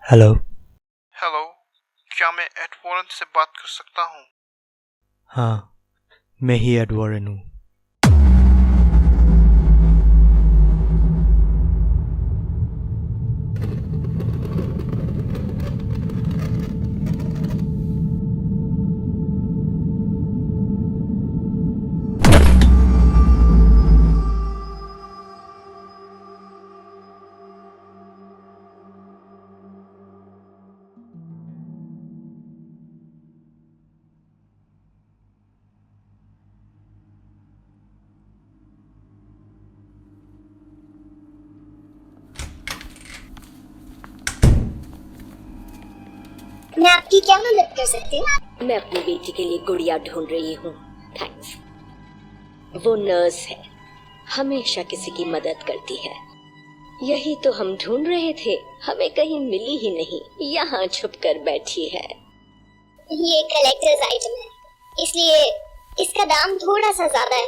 Hello. Hello, क्या मैं add Warren से बात कर सकता हूँ? हाँ, मैं ही एड वॉरेन हूँ। मैं आपकी क्या मदद कर सकती हूँ? मैं अपनी बेटी के लिए गुड़िया ढूंढ रही हूँ। थैंक्स। वो नर्स है, हमेशा किसी की मदद करती है। यही तो हम ढूंढ रहे थे, हमें कहीं मिली ही नहीं, यहाँ छुप कर बैठी है। ये कलेक्टर्स आइटम है, इसलिए इसका दाम थोड़ा सा ज्यादा है।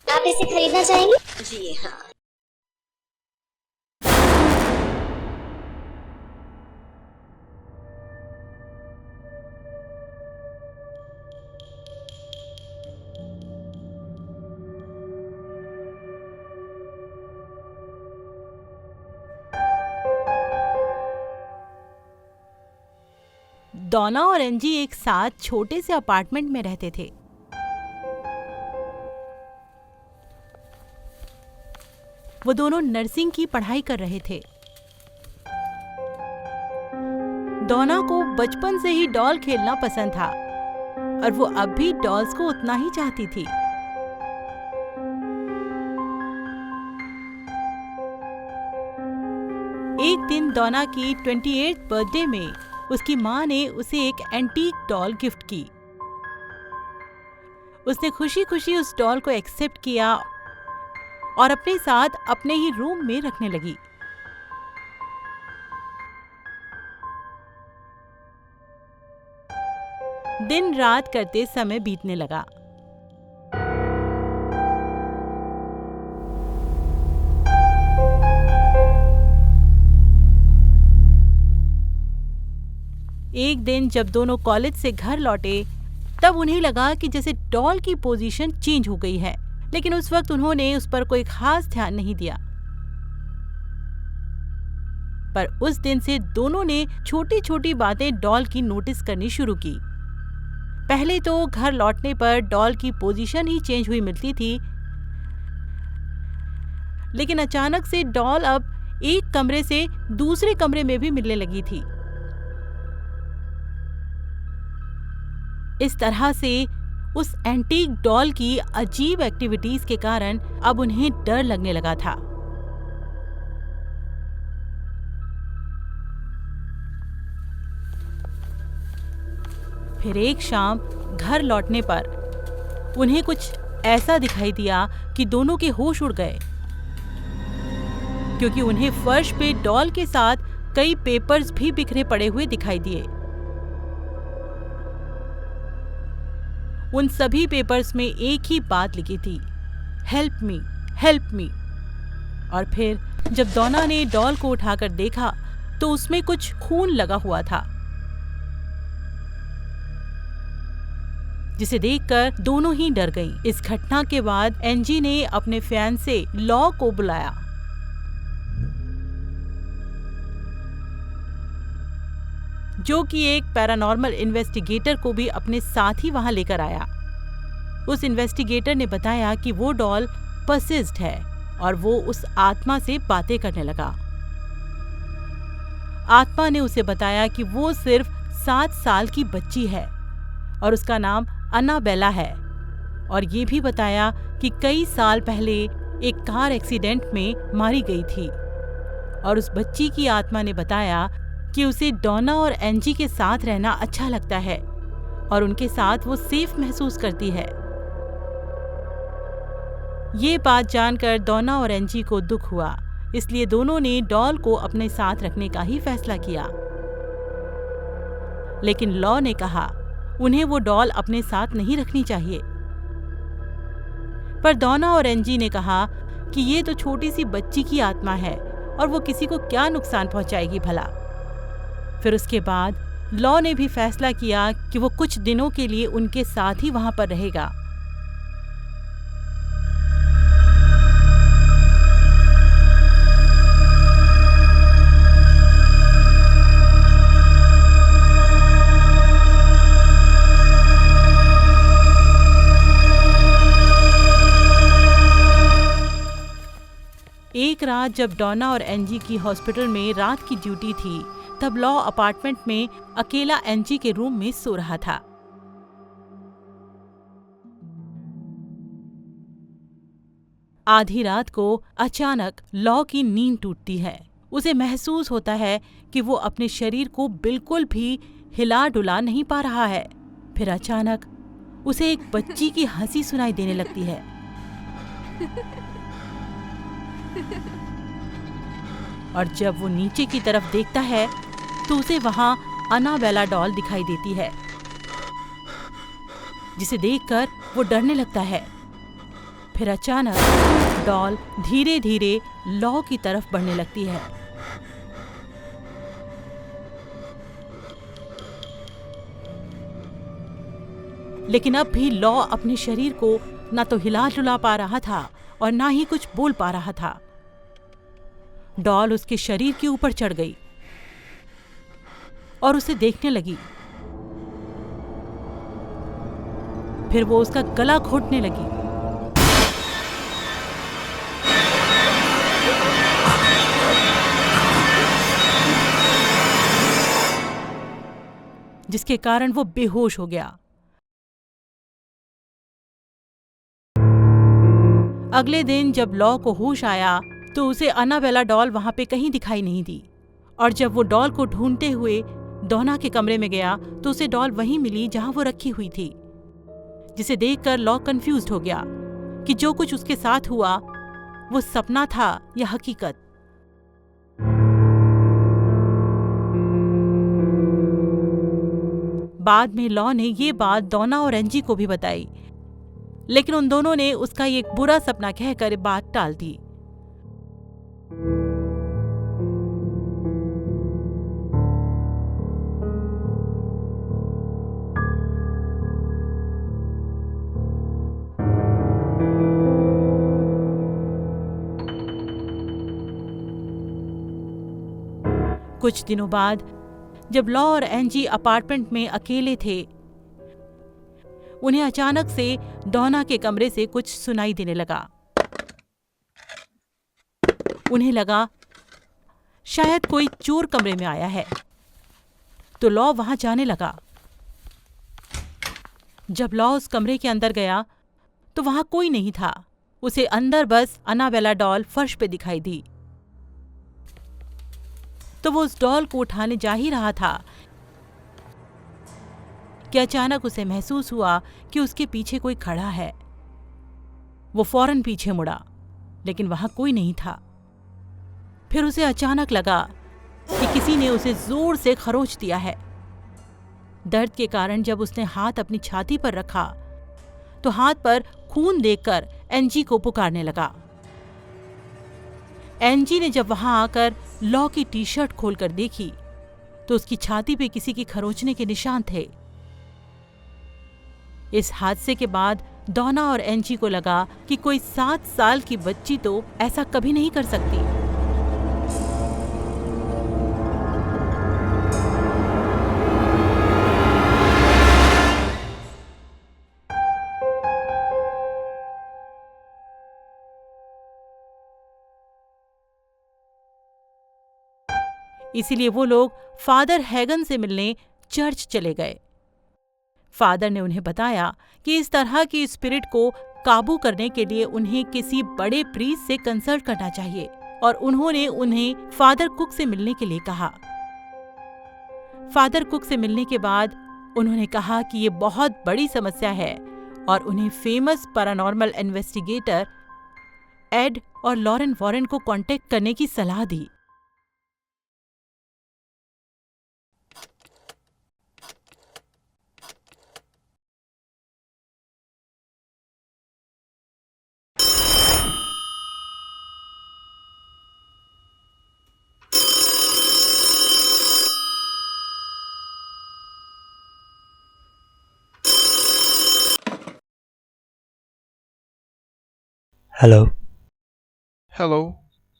आप इसे खरीदना चाहेंगे? जी हाँ। डॉना और एंजी एक साथ छोटे से अपार्टमेंट में रहते थे। वो दोनों नर्सिंग की पढ़ाई कर रहे थे। डॉना को बचपन से ही डॉल खेलना पसंद था और वो अब भी डॉल्स को उतना ही चाहती थी। एक दिन डॉना की 28th बर्थडे में उसकी माँ ने उसे एक एंटीक डॉल गिफ्ट की। उसने खुशी खुशी उस डॉल को एक्सेप्ट किया और अपने साथ अपने ही रूम में रखने लगी। दिन रात करते समय बीतने लगा। एक दिन जब दोनों कॉलेज से घर लौटे तब उन्हें लगा कि जैसे डॉल की पोजीशन चेंज हो गई है, लेकिन उस वक्त उन्होंने उस पर कोई खास ध्यान नहीं दिया। पर उस दिन से दोनों ने छोटी छोटी बातें डॉल की नोटिस करनी शुरू की। पहले तो घर लौटने पर डॉल की पोजीशन ही चेंज हुई मिलती थी, लेकिन अचानक से डॉल अब एक कमरे से दूसरे कमरे में भी मिलने लगी थी। इस तरह से उस एंटीक डॉल की अजीब एक्टिविटीज के कारण अब उन्हें डर लगने लगा था। फिर एक शाम घर लौटने पर उन्हें कुछ ऐसा दिखाई दिया कि दोनों के होश उड़ गए, क्योंकि उन्हें फर्श पे डॉल के साथ कई पेपर्स भी बिखरे पड़े हुए दिखाई दिए। उन सभी पेपर्स में एक ही बात लिखी थी, हेल्प मी, हेल्प मी। और फिर जब डॉना ने डॉल को उठाकर देखा तो उसमें कुछ खून लगा हुआ था, जिसे देखकर दोनों ही डर गईं। इस घटना के बाद एंजी ने अपने फियांसे लॉ को बुलाया। जो कि एक पैरानॉर्मल इन्वेस्टिगेटर को भी अपने साथ ही वहां लेकर आया। उस इन्वेस्टिगेटर ने बताया कि वो डॉल पर्सिस्ड है और वो उस आत्मा से बातें करने लगा। आत्मा ने उसे बताया कि वो सिर्फ 7 साल की बच्ची है और उसका नाम अन्नाबेला है, और ये भी बताया कि कई साल पहले एक कार एक्सीडेंट में मारी गई थी। और उस बच्ची की आत्मा ने बताया कि उसे डोना और एंजी के साथ रहना अच्छा लगता है और उनके साथ वो सेफ महसूस करती है। ये बात जानकर डोना और एंजी को दुख हुआ, इसलिए दोनों ने डॉल को अपने साथ रखने का ही फैसला किया। लेकिन लॉ ने कहा उन्हें वो डॉल अपने साथ नहीं रखनी चाहिए। पर डोना और एंजी ने कहा कि ये तो छोटी सी बच्ची की आत्मा है और वो किसी को क्या नुकसान पहुंचाएगी भला। फिर उसके बाद लॉ ने भी फैसला किया कि वो कुछ दिनों के लिए उनके साथ ही वहां पर रहेगा। एक रात जब डोना और एंजी की हॉस्पिटल में रात की ड्यूटी थी, तब लॉ अपार्टमेंट में अकेला एंजी के रूम में सो रहा था। आधी रात को अचानक लॉ की नींद टूटती है। उसे महसूस होता है कि वो अपने शरीर को बिल्कुल भी हिला डुला नहीं पा रहा है। फिर अचानक उसे एक बच्ची की हंसी सुनाई देने लगती है। और जब वो नीचे की तरफ देखता है तो उसे वहां अन्नाबेला डॉल दिखाई देती है, जिसे देखकर वो डरने लगता है। फिर अचानक डॉल धीरे धीरे लॉ की तरफ बढ़ने लगती है। लेकिन अब भी लॉ अपने शरीर को ना तो हिला डुला पा रहा था और ना ही कुछ बोल पा रहा था। डॉल उसके शरीर के ऊपर चढ़ गई और उसे देखने लगी। फिर वो उसका गला घोंटने लगी। जिसके कारण वो बेहोश हो गया। अगले दिन जब लॉ को होश आया तो उसे अन्नाबेला डॉल वहां पे कहीं दिखाई नहीं दी, और जब वो डॉल को ढूंढते हुए डोना के कमरे में गया तो उसे डॉल वहीं मिली जहां वो रखी हुई थी, जिसे देखकर लॉ कंफ्यूज्ड हो गया कि जो कुछ उसके साथ हुआ वो सपना था या हकीकत। बाद में लॉ ने ये बात डोना और एंजी को भी बताई, लेकिन उन दोनों ने उसका एक बुरा सपना कहकर बात टाल दी। कुछ दिनों बाद जब लॉ और एंजी अपार्टमेंट में अकेले थे, उन्हें अचानक से डोना के कमरे से कुछ सुनाई देने लगा। उन्हें लगा शायद कोई चोर कमरे में आया है, तो लॉ वहां जाने लगा। जब लॉ उस कमरे के अंदर गया तो वहां कोई नहीं था। उसे अंदर बस अन्नाबेला डॉल फर्श पे दिखाई दी। तो वो उस डॉल को उठाने जा ही रहा था कि अचानक उसे महसूस हुआ कि उसके पीछे कोई खड़ा है। वो फौरन पीछे मुड़ा, लेकिन वहां कोई नहीं था। फिर उसे अचानक लगा कि किसी ने उसे जोर से खरोच दिया है। दर्द के कारण जब उसने हाथ अपनी छाती पर रखा तो हाथ पर खून देखकर एंजी को पुकारने लगा। एंजी ने जब वहां आकर लॉ की टी शर्ट खोलकर देखी तो उसकी छाती पे किसी की खरोचने के निशान थे। इस हादसे के बाद डोना और एंजी को लगा कि कोई 7 साल की बच्ची तो ऐसा कभी नहीं कर सकती। इसीलिए वो लोग फादर हैगन से मिलने चर्च चले गए। फादर ने उन्हें बताया कि इस तरह की स्पिरिट को काबू करने के लिए उन्हें किसी बड़े प्रीस्ट से कंसल्ट करना चाहिए और उन्होंने उन्हें फादर कुक से मिलने के लिए कहा। फादर कुक से मिलने के बाद उन्होंने कहा कि ये बहुत बड़ी समस्या है और उन्हें फेमस पैरानॉर्मल इन्वेस्टिगेटर एड और लॉरेन वॉरेन को कांटेक्ट करने की सलाह दी। हेलो। हेलो,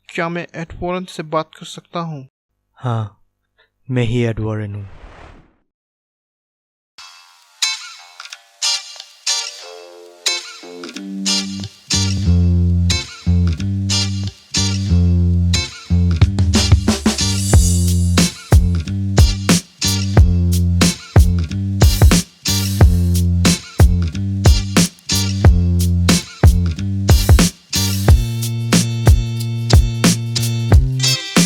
क्या मैं एड वॉरेन से बात कर सकता हूँ? हाँ, मैं ही एड वॉरेन हूँ।